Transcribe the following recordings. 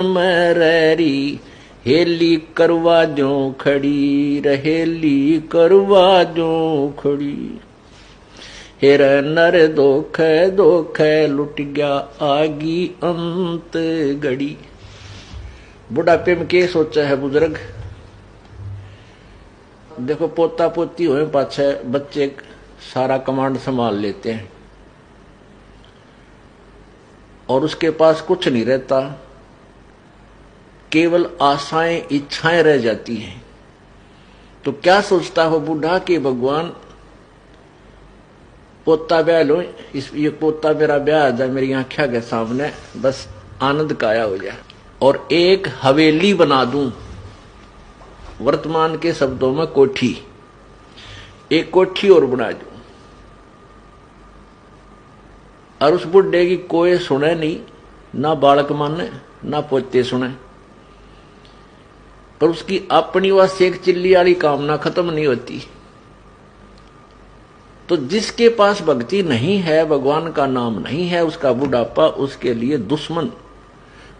मैं रैरी हेली करवा जो खड़ी रहेली करवा जो खड़ी। हेर नर दोख दोख लुट गया आगी अंत घड़ी। बुढ़ापे में क्या सोचा है बुजुर्ग? देखो पोता पोती हुए पाछे बच्चे सारा कमांड संभाल लेते हैं और उसके पास कुछ नहीं रहता, केवल आशाएं इच्छाएं रह जाती हैं। तो क्या सोचता हो बूढ़ा कि भगवान पोता ब्याह लो, ये पोता मेरा ब्याह आ जाए मेरी आंखों के सामने, बस आनंद काया हो जाए और एक हवेली बना दूं। वर्तमान के शब्दों में कोठी, एक कोठी और बना दूं और उस बुढ़े की कोई सुने नहीं, ना बालक माने ना पोते सुने, पर उसकी अपनी वह शेख चिल्ली वाली कामना खत्म नहीं होती। तो जिसके पास भक्ति नहीं है, भगवान का नाम नहीं है, उसका बुढ़ापा उसके लिए दुश्मन,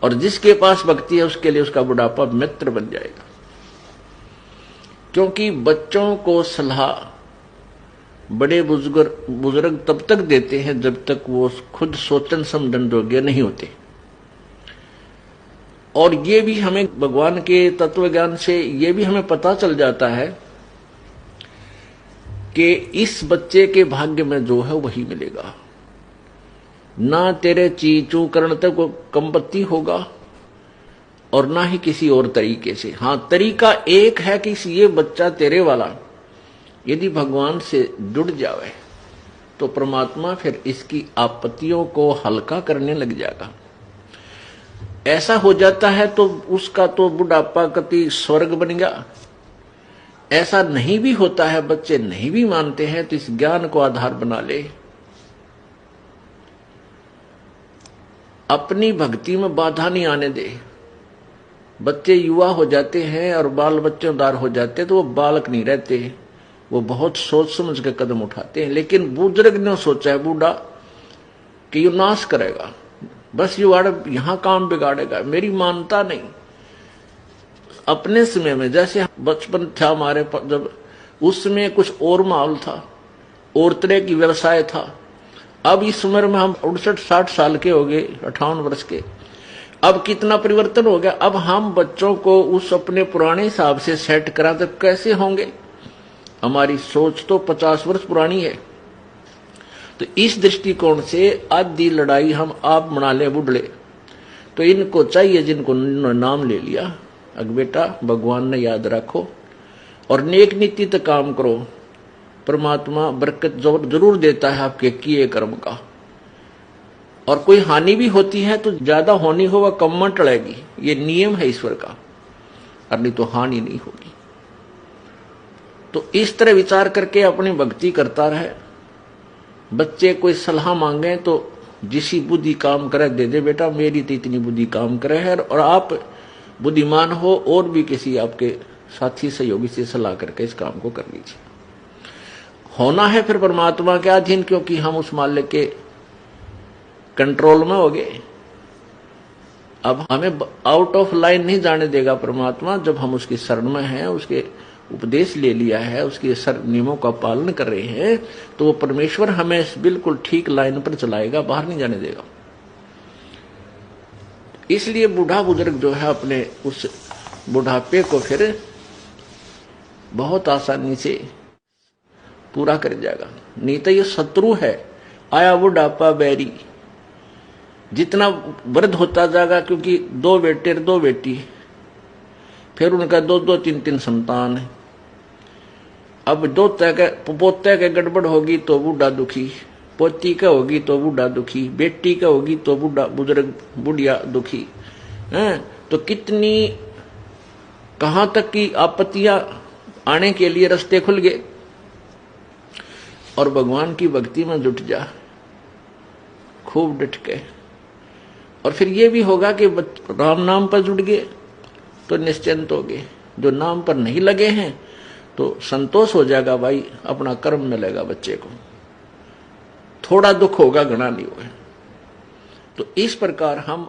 और जिसके पास भक्ति है उसके लिए उसका बुढ़ापा मित्र बन जाएगा। क्योंकि बच्चों को सलाह बड़े बुजुर्ग तब तक देते हैं जब तक वो खुद सोचन समझन योग्य नहीं होते। और ये भी हमें भगवान के तत्व ज्ञान से ये भी हमें पता चल जाता है कि इस बच्चे के भाग्य में जो है वही मिलेगा। ना तेरे चीचू करने तक को कंपत्ति होगा और ना ही किसी और तरीके से। हाँ, तरीका एक है कि ये बच्चा तेरे वाला यदि भगवान से जुड़ जावे तो परमात्मा फिर इसकी आपत्तियों को हल्का करने लग जाएगा। ऐसा हो जाता है तो उसका तो बुढ़ापा कति स्वर्ग बन गया। ऐसा नहीं भी होता है, बच्चे नहीं भी मानते हैं, तो इस ज्ञान को आधार बना ले। अपनी भक्ति में बाधा नहीं आने दे। बच्चे युवा हो जाते हैं और बाल बच्चेदार हो जाते हैं तो वो बालक नहीं रहते, वो बहुत सोच समझ के कदम उठाते हैं। लेकिन बुजुर्ग ने सोचा है बूढ़ा कि ये नाश करेगा, बस ये यहां काम बिगाड़ेगा, मेरी मानता नहीं। अपने समय में जैसे बचपन था हमारे, जब उस समय कुछ और माहौल था, और तरह की व्यवसाय था। अब इस उम्र में हम 59-60 साल के हो गए, 58 वर्ष के, अब कितना परिवर्तन हो गया। अब हम बच्चों को उस अपने पुराने हिसाब से सेट करा तो कैसे होंगे? हमारी सोच तो 50 वर्ष पुरानी है। तो इस दृष्टिकोण से आधी लड़ाई हम आप बना ले बुढ़ले। तो इनको चाहिए जिनको नाम ले लिया, अग बेटा भगवान ने याद रखो और नेक नीति तक काम करो, परमात्मा बरकत जरूर देता है आपके किए कर्म का। और कोई हानि भी होती है तो ज्यादा होनी हो वह कम में टलेगी, ये नियम है ईश्वर का, और नहीं तो हानि नहीं होगी। तो इस तरह विचार करके अपनी भक्ति करता रहे। बच्चे कोई सलाह मांगे तो जिसी बुद्धि काम करे दे दे, बेटा मेरी तो इतनी बुद्धि काम करे है, और आप बुद्धिमान हो और भी किसी आपके साथी सहयोगी से सलाह करके इस काम को कर लीजिए। होना है फिर परमात्मा के अधीन, क्योंकि हम उस मालिक के कंट्रोल में हो गए। अब हमें आउट ऑफ लाइन नहीं जाने देगा परमात्मा। जब हम उसकी शरण में हैं, उसके उपदेश ले लिया है, उसके नियमों का पालन कर रहे हैं, तो वो परमेश्वर हमें बिल्कुल ठीक लाइन पर चलाएगा, बाहर नहीं जाने देगा। इसलिए बूढ़ा बुजुर्ग जो है अपने उस बुढ़ापे को फिर बहुत आसानी से पूरा कर जाएगा। नहीं तो ये शत्रु है, आया बुढ़ापा बैरी। जितना वृद्ध होता जाएगा, क्योंकि 2 बेटे 2 बेटी, फिर उनका 2-2 3-3 संतान है। अब पोते के गड़बड़ होगी तो बूढ़ा दुखी, पोती का होगी तो बूढ़ा दुखी, बेटी का होगी तो बुजुर्ग बुढ़िया दुखी हैं। तो कितनी कहां तक की आपत्तियां आने के लिए रास्ते खुल गए। और भगवान की भक्ति में जुट जा खूब डट के, और फिर ये भी होगा कि राम नाम पर जुट गए तो निश्चिंत हो गए। जो नाम पर नहीं लगे हैं तो संतोष हो जाएगा, भाई अपना कर्म मिलेगा बच्चे को, थोड़ा दुख होगा घना नहीं होगा। तो इस प्रकार हम